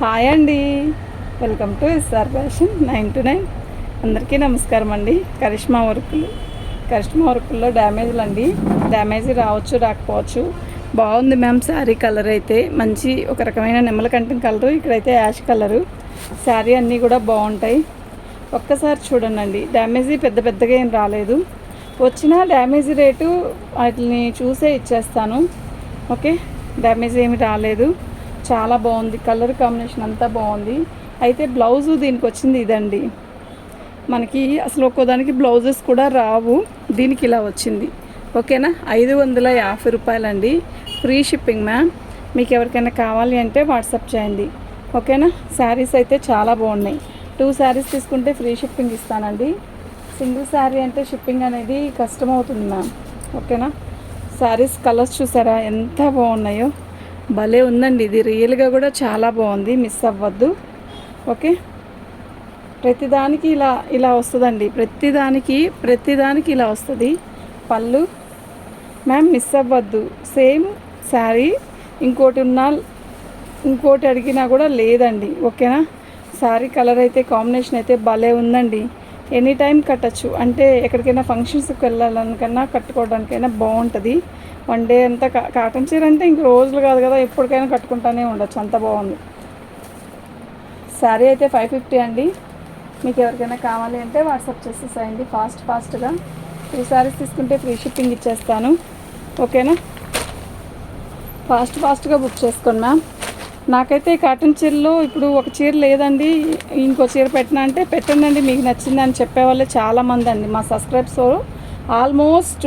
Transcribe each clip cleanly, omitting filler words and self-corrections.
Hi అండి, welcome to SR fashion 929. అందరికీ నమస్కారం అండి. కరిష్మా వర్కుల్లో డ్యామేజ్లు అండి. డ్యామేజ్ రావచ్చు రాకపోవచ్చు. బాగుంది మ్యామ్ శారీ కలర్ అయితే మంచి ఒక రకమైన నెమ్మల కంఠం కలరు, ఇక్కడైతే యాష్ కలరు. శారీ అన్నీ కూడా బాగుంటాయి. ఒక్కసారి చూడండి. డ్యామేజీ పెద్దగా ఏం రాలేదు. వచ్చిన డ్యామేజ్ రేటు వాటిని చూసే ఇచ్చేస్తాను. ఓకే, డ్యామేజ్ ఏమి రాలేదు. చాలా బాగుంది, కలర్ కాంబినేషన్ అంతా బాగుంది. అయితే బ్లౌజు దీనికి వచ్చింది ఇదండి. మనకి అసలు ఒక్కోదానికి బ్లౌజెస్ కూడా రావు, దీనికి ఇలా వచ్చింది. ఓకేనా, 550 రూపాయలండి. Free shipping ma'am. మీకు ఎవరికైనా కావాలి అంటే వాట్సాప్ చేయండి. ఓకేనా. శారీస్ అయితే చాలా బాగున్నాయి. 2 శారీస్ తీసుకుంటే ఫ్రీ షిప్పింగ్ ఇస్తానండి. సింగిల్ శారీ అంటే షిప్పింగ్ అనేది కష్టమవుతుంది మ్యామ్. ఓకేనా. శారీస్ కలర్స్ చూసారా ఎంత బాగున్నాయో, భలే ఉందండి. ఇది రియల్గా కూడా చాలా బాగుంది, మిస్ అవ్వద్దు. ఓకే, ప్రతిదానికి ఇలా వస్తుందండి. ప్రతిదానికి ఇలా వస్తుంది పళ్ళు. మ్యామ్ మిస్ అవ్వద్దు. సేమ్ శారీ ఇంకోటి అడిగినా కూడా లేదండి. ఓకేనా. శారీ కలర్ అయితే కాంబినేషన్ అయితే భలే ఉందండి. ఎనీ టైం కట్టచ్చు, అంటే ఎక్కడికైనా ఫంక్షన్స్కి వెళ్ళాలనికన్నా కట్టుకోవడానికైనా బాగుంటుంది. 1 డే అంతా కాటన్ చీర అంటే ఇంక రోజులు కాదు కదా, ఎప్పటికైనా కట్టుకుంటానే ఉండొచ్చు, అంత బాగుంది. శారీ అయితే 550 అండి. మీకు ఎవరికైనా కావాలి అంటే వాట్సాప్ చేసేసేయండి ఫాస్ట్గా. 2 శారీస్ తీసుకుంటే ఫ్రీ షిప్పింగ్ ఇచ్చేస్తాను. ఓకేనా. ఫాస్ట్గా బుక్ చేసుకోండి మ్యామ్. నాకైతే కాటన్ చీరలో ఇప్పుడు ఒక చీర లేదండి, ఇంకో చీర పెట్టినా అంటే పెట్టండి, మీకు నచ్చిందని చెప్పేవాళ్ళే చాలామంది అండి మా సబ్స్క్రైబర్స్. ఆల్మోస్ట్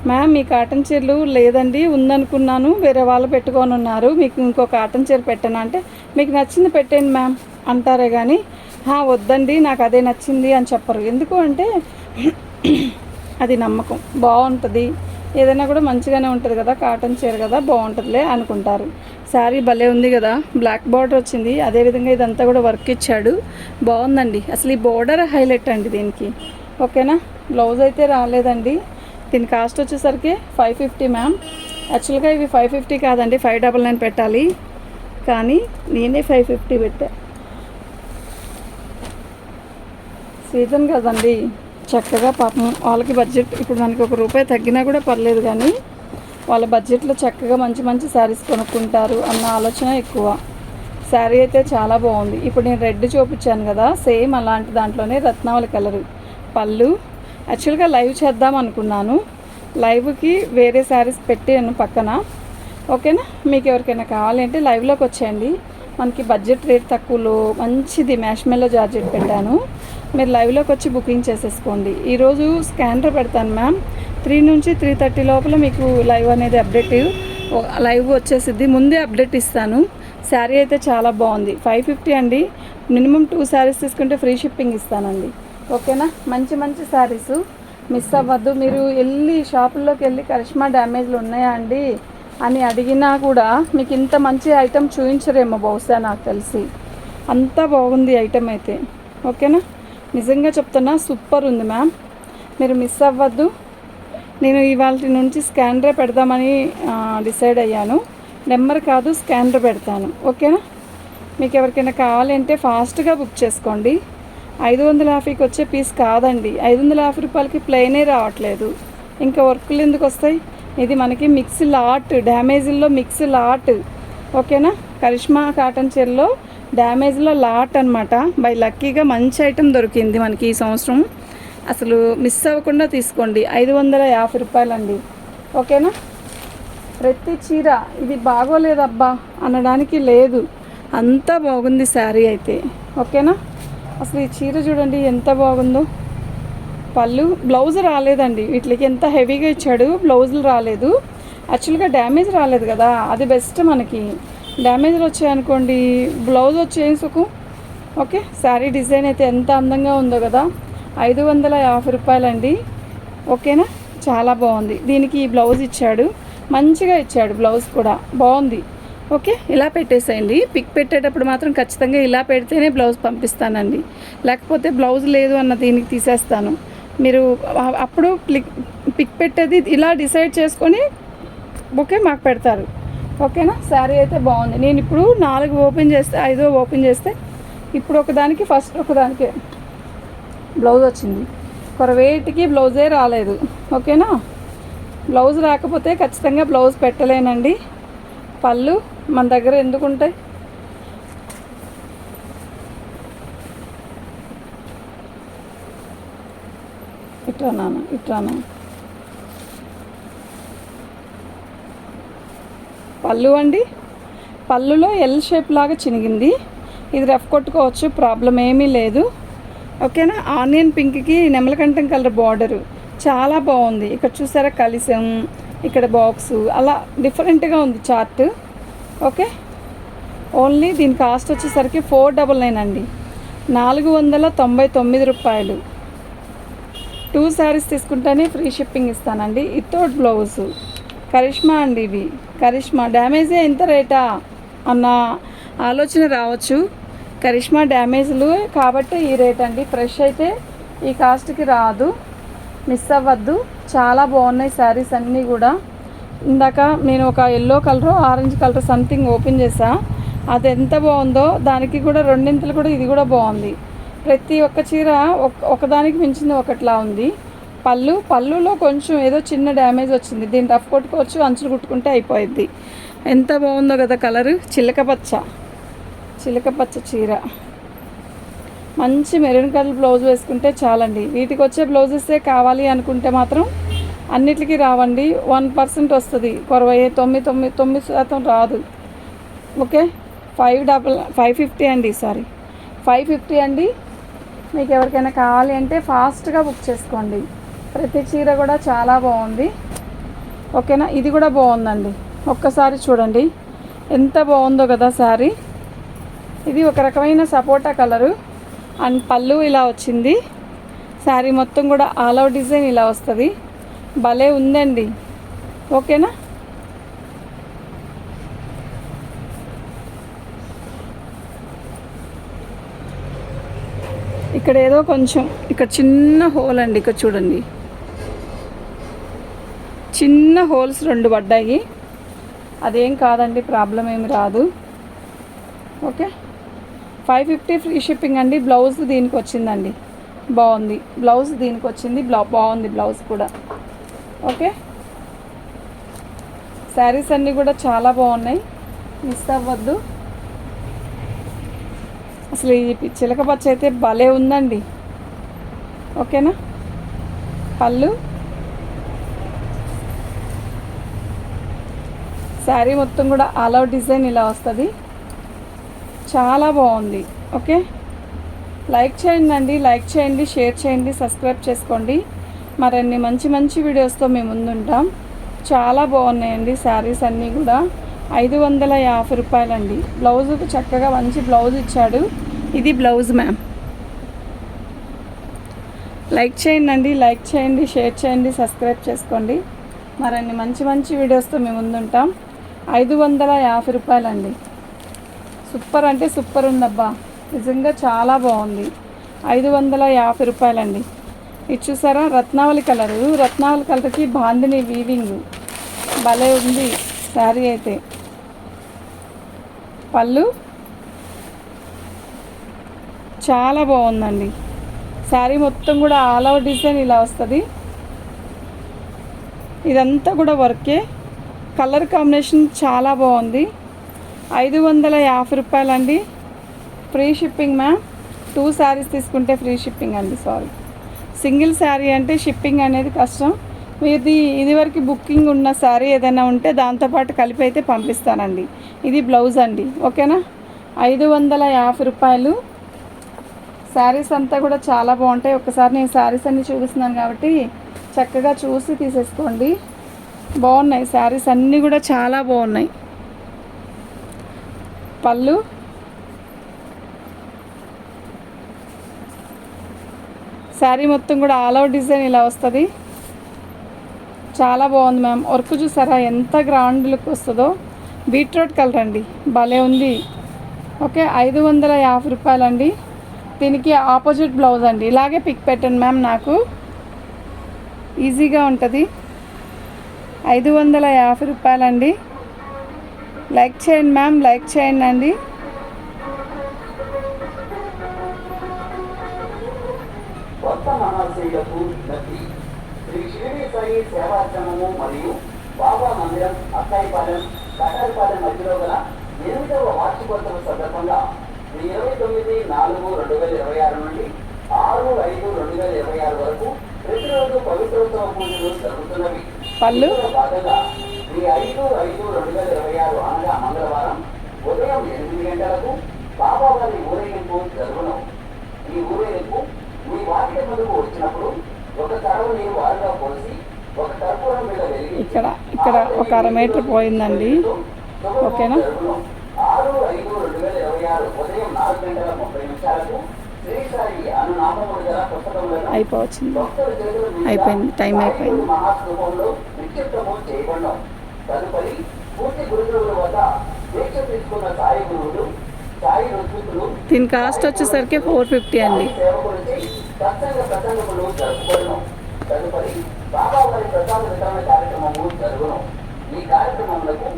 మ్యామ్ మీ కాటన్ చీరలు లేదండి, ఉందనుకున్నాను, వేరే వాళ్ళు పెట్టుకొని ఉన్నారు, మీకు ఇంకో కాటన్ చీర పెట్టాను అంటే మీకు నచ్చింది పెట్టండి మ్యామ్ అంటారే కానీ వద్దండి నాకు అదే నచ్చింది అని చెప్పరు. ఎందుకు అంటే అది నమ్మకం. బాగుంటుంది, ఏదైనా కూడా మంచిగానే ఉంటుంది కదా, కాటన్ చీర కదా బాగుంటుందిలే అనుకుంటారు. శారీ భలే ఉంది కదా, బ్లాక్ బార్డర్ వచ్చింది, అదేవిధంగా ఇదంతా కూడా వర్క్ ఇచ్చాడు, బాగుందండి. అసలు ఈ బోర్డర్ హైలైట్ అండి దీనికి. ఓకేనా. బ్లౌజ్ అయితే రాలేదండి. దీని కాస్ట్ వచ్చేసరికి 550 మ్యామ్. యాక్చువల్గా ఇవి 550 కాదండి, 599 పెట్టాలి, కానీ నేనే 550 పెట్టా. సీజన్ కదండి, చక్కగా పాపం వాళ్ళకి బడ్జెట్ ఇప్పుడు మనకి ₹1 తగ్గినా కూడా పర్లేదు, కానీ వాళ్ళ బడ్జెట్లో చక్కగా మంచి శారీస్ కొనుక్కుంటారు అన్న ఆలోచన ఎక్కువ. శారీ అయితే చాలా బాగుంది. ఇప్పుడు నేను రెడ్ చూపించాను కదా, సేమ్ అలాంటి దాంట్లోనే రత్నావళి కలరు పళ్ళు. యాక్చువల్గా లైవ్ చేద్దాం అనుకున్నాను, లైవ్కి వేరే శారీస్ పెట్టాను పక్కన. ఓకేనా. మీకు ఎవరికైనా కావాలి అంటే లైవ్లోకి వచ్చేయండి. మనకి బడ్జెట్ రేట్ తక్కువలో మంచిది మ్యాష్మెల్లో జార్జెట్ పెట్టాను, మీరు లైవ్లోకి వచ్చి బుకింగ్ చేసేసుకోండి. ఈరోజు స్కానర్ పెడతాను మ్యామ్. 3 నుంచి 3:30 లోపల మీకు లైవ్ అనేది లైవ్ వచ్చేసిద్ది. ముందే అప్డేట్ ఇస్తాను. శారీ అయితే చాలా బాగుంది. 550 అండి. మినిమం 2 శారీస్ తీసుకుంటే ఫ్రీ షిప్పింగ్ ఇస్తానండి. ఓకేనా. మంచి శారీస్ మిస్ అవ్వద్దు. మీరు షాపుల్లోకి వెళ్ళి కరిష్మా డ్యామేజ్లు ఉన్నాయా అండి అని అడిగినా కూడా మీకు ఇంత మంచి ఐటెం చూపించరేమో బహుశా, నాకు తెలిసి. అంత బాగుంది ఐటెం అయితే. ఓకేనా. నిజంగా చెప్తున్నా, సూపర్ ఉంది మ్యామ్. మీరు మిస్ అవ్వద్దు. నేను ఇవాళ నుంచి స్కానరే పెడదామని డిసైడ్ అయ్యాను. నెంబర్ కాదు, స్కానర్ పెడతాను. ఓకేనా. మీకు ఎవరికైనా కావాలి అంటే ఫాస్ట్గా బుక్ చేసుకోండి. 550కి వచ్చే పీస్ కాదండి, 550 రూపాయలకి ప్లెయినే రావట్లేదు, ఇంకా వర్కులు ఎందుకు వస్తాయి. ఇది మనకి మిక్స్ లాట్, డ్యామేజ్లో మిక్స్ లాట్. ఓకేనా. కరిష్మా కాటన్ చీరలో డ్యామేజ్లో లాట్ అనమాట. బై లక్కీగా మంచి ఐటెం దొరికింది మనకి ఈ సంవత్సరం. అసలు మిస్ అవ్వకుండా తీసుకోండి. 550 రూపాయలండి. ఓకేనా. ప్రతి చీర ఇది బాగోలేదబ్బా అనడానికి లేదు, అంతా బాగుంది శారీ అయితే. ఓకేనా. అసలు ఈ చీర చూడండి ఎంత బాగుందో. పళ్ళు, బ్లౌజ్ రాలేదండి వీటికి, ఎంత హెవీగా ఇచ్చాడు, బ్లౌజులు రాలేదు. యాక్చువల్గా డ్యామేజ్ రాలేదు కదా, అది బెస్ట్ మనకి. డ్యామేజ్లు వచ్చాయనుకోండి, బ్లౌజ్ వచ్చేసుకు. ఓకే. శారీ డిజైన్ అయితే ఎంత అందంగా ఉందో కదా. 550 రూపాయలండి. ఓకేనా. చాలా బాగుంది. దీనికి ఈ బ్లౌజ్ ఇచ్చాడు, మంచిగా ఇచ్చాడు, బ్లౌజ్ కూడా బాగుంది. ఓకే. ఇలా పెట్టేసేయండి. పిక్ పెట్టేటప్పుడు మాత్రం ఖచ్చితంగా ఇలా పెడితేనే బ్లౌజ్ పంపిస్తానండి, లేకపోతే బ్లౌజ్ లేదు అన్న దీనికి తీసేస్తాను. మీరు అప్పుడు పిక్ పెట్టేది ఇలా డిసైడ్ చేసుకొని ఓకే మాకు పెడతారు. ఓకేనా. శారీ అయితే బాగుంది. నేను ఇప్పుడు 4 ఓపెన్ చేస్తే 5 ఓపెన్ చేస్తే ఇప్పుడు ఒకదానికి ఫస్ట్ ఒకదానికి బ్లౌజ్ వచ్చింది. వేటికి బ్లౌజే రాలేదు. ఓకేనా. బ్లౌజ్ రాకపోతే ఖచ్చితంగా బ్లౌజ్ పెట్టలేనండి. పళ్ళు మన దగ్గర ఎందుకు ఉంటాయి. ఇట్రానా పళ్ళు అండి. పళ్ళులో ఎల్ షేప్ లాగా చినిగింది. ఇది రఫ్ కొట్టుకోవచ్చు, ప్రాబ్లం ఏమీ లేదు. ఓకేనా. ఆనియన్ పింక్కి నెమలకంఠం కలర్ బార్డరు చాలా బాగుంది. ఇక్కడ చూసారా కలిసం, ఇక్కడ బాక్సు, అలా డిఫరెంట్గా ఉంది చార్ట్. ఓకే. ఓన్లీ దీని కాస్ట్ వచ్చేసరికి 499 అండి, 499 రూపాయలు. 2 శారీస్ తీసుకుంటేనే ఫ్రీ షిప్పింగ్ ఇస్తానండి. ఇతోట్ బ్లౌజు కరిష్మా అండి. ఇవి కరిష్మా డ్యామేజే ఇంత రేటా అన్న ఆలోచన రావచ్చు. కరిష్మా డ్యామేజ్లు కాబట్టి ఈ రేట్ అండి. ఫ్రెష్ అయితే ఈ కాస్ట్కి రాదు, మిస్ అవ్వద్దు. చాలా బాగున్నాయి శారీస్ అన్నీ కూడా. ఇందాక నేను ఒక yellow colour orange colour something open చేసా, అది ఎంత బాగుందో దానికి కూడా రెండింతలు కూడా ఇది కూడా బాగుంది. ప్రతి ఒక్క చీర ఒకదానికి మించింది ఒకట్లా ఉంది. పళ్ళులో కొంచెం ఏదో చిన్న డ్యామేజ్ వచ్చింది. దీన్ని రఫ్ కొట్టుకోవచ్చు, అంచులు కుట్టుకుంటే అయిపోయిద్ది. ఎంత బాగుందో కదా కలరు. చిలక పచ్చ చీర, మంచి మెరూన్ కలర్ బ్లౌజ్ వేసుకుంటే చాలండి. వీటికి వచ్చే బ్లౌజెసే కావాలి అనుకుంటే మాత్రం అన్నిటికీ రావండి. 1% వస్తుంది, 99% రాదు. ఓకే. 550 అండి, 550 అండి. మీకు ఎవరికైనా కావాలి అంటే ఫాస్ట్గా బుక్ చేసుకోండి. ప్రతి చీర కూడా చాలా బాగుంది. ఓకేనా. ఇది కూడా బాగుందండి, ఒక్కసారి చూడండి ఎంత బాగుందో కదా శారీ. ఇది ఒక రకమైన సపోటా కలరు అండ్ పళ్ళు ఇలా వచ్చింది. శారీ మొత్తం కూడా ఆల్ అవుట్ డిజైన్ ఇలా వస్తుంది. భలే ఉందండి. ఓకేనా. ఇక్కడ ఏదో కొంచెం ఇక్కడ చిన్న హోల్ అండి, ఇక్కడ చూడండి చిన్న హోల్స్ 2 పడ్డాయి. అదేం కాదండి, ప్రాబ్లం ఏమి రాదు. ఓకే. 550 ఫ్రీ షిప్పింగ్ అండి. బ్లౌజ్ దీనికి వచ్చిందండి, బాగుంది. బ్లౌజ్ దీనికి వచ్చింది, బాగుంది బ్లౌజ్ కూడా. ఓకే. శారీస్ అన్నీ కూడా చాలా బాగున్నాయి, మిస్ అవ్వద్దు. అసలు ఈ చిలక పచ్చ అయితే భలే ఉందండి. ఓకేనా. పళ్ళు శారీ మొత్తం కూడా ఆల్ అవుట్ డిజైన్ ఇలా వస్తుంది, చాలా బాగుంది. ఓకే. లైక్ చేయండి, లైక్ చేయండి, షేర్ చేయండి, సబ్స్క్రైబ్ చేసుకోండి. మరిన్ని మంచి వీడియోస్తో మేము ముందుంటాం. చాలా బాగున్నాయండి శారీస్ అన్నీ కూడా. 550 రూపాయలండి. బ్లౌజుకు చక్కగా మంచి బ్లౌజ్ ఇచ్చాడు. ఇది బ్లౌజ్ మ్యామ్. లైక్ చేయండి, లైక్ చేయండి, షేర్ చేయండి, సబ్స్క్రైబ్ చేసుకోండి. మరిన్ని మంచి వీడియోస్తో మేము ముందుంటాం. 550 రూపాయలండి. సూపర్ అంటే సూపర్ ఉందబ్బా, నిజంగా చాలా బాగుంది. 550 రూపాయలండి. ఇది చూసారా రత్నావళి కలర్కి బాందిని వీవింగ్ భలే ఉంది శారీ అయితే. పళ్ళు చాలా బాగుందండి. శారీ మొత్తం కూడా ఆల్ ఓవర్ డిజైన్ ఇలా వస్తుంది. ఇదంతా కూడా వర్కే. కలర్ కాంబినేషన్ చాలా బాగుంది. 550 రూపాయలండి. Free shipping ma'am. 2 శారీస్ తీసుకుంటే ఫ్రీ షిప్పింగ్ అండి. సింగిల్ శారీ అంటే షిప్పింగ్ అనేది కష్టం. ఇదివరకు బుకింగ్ ఉన్న శారీ ఏదైనా ఉంటే దాంతోపాటు కలిపి అయితే పంపిస్తానండి. ఇది బ్లౌజ్ అండి. ఓకేనా. 550 రూపాయలు. శారీస్ అంతా కూడా చాలా బాగుంటాయి. ఒకసారి నేను శారీస్ అన్నీ చూపిస్తున్నాను కాబట్టి చక్కగా చూసి తీసేసుకోండి. బాగున్నాయి శారీస్ అన్నీ కూడా చాలా బాగున్నాయి. పళ్ళు శారీ మొత్తం కూడా ఆల్ అవుట్ డిజైన్ ఇలా వస్తుంది, చాలా బాగుంది మ్యామ్. వర్క్ చూసారా ఎంత గ్రాండ్ లుక్ వస్తుందో. బీట్రూట్ కలర్ అండి, భలే ఉంది. ఓకే. 550 రూపాయలండి. దీనికి ఆపోజిట్ బ్లౌజ్ అండి. ఇలాగే పిక్ పెట్టండి మ్యామ్, నాకు ఈజీగా ఉంటుంది. 550 రూపాయలండి. లైక్ చేయండి మ్యామ్, లైక్ చేయండి అండి. కొత్త మహాశైలకు నది శ్రీ షిరిడి సాయి సేవాశ్రమము మరియు బాబా మందిరం అక్కాయిపాలెం కటారిపాలెం మధ్యలో గల 8వ వార్షికోత్సవ సందర్భంగా 29/4/2026 నుండి 6/5/2026 వరకు ప్రతిరోజు పవిత్రోత్సవ పూజలు జరుగుతున్నవి. పళ్ళు ఇందులో భాగంగా 5/5/2026 అనగా మంగళవారం ఉదయం 8 గంటలకు బాబావారి ఊరేగింపు జరుగును. ఈ ఊరేగింపు మీ వాకిట ముందుకు వచ్చినప్పుడు ఒక కరవ నీరు వారుగా పోసి ఒక కర్పూరం మీద వెలిగి ఇక్కడ ఒక 1/2 మీటర్ పోయిందండి. ఓకేనా? 6/5/2026 ఉదయం 4:30 శ్రీ సాయి అను నామములు గల పుస్తకములను అయిపోవచ్చింది, భక్తుల చేతుల మీదుగా అయిపోయింది, టైం సాయి అయిపోయింది. గురు మహాస్వరూపంలో నిక్షిప్తము చేయబడ్డాం. తదుపరి పూర్తి గురువుల వద్ద దీక్ష తీసుకున్న సాయి గురువులు సాయి రుచితులు దీని కాస్ట్ వచ్చేసరికి 450 అండి. సేవకులచే ప్రసంగములు జరుపుకోవడం. తదుపరి బాబావారి ప్రసాద వితరణ కార్యక్రమము జరుగును. ఈ కార్యక్రమములకు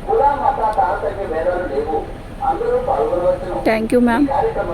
కుల మత తారతమ్య భేదాలు లేవు, అందరూ పాల్గొనవచ్చును. Thank you ma'am. ఈ కార్యక్రమం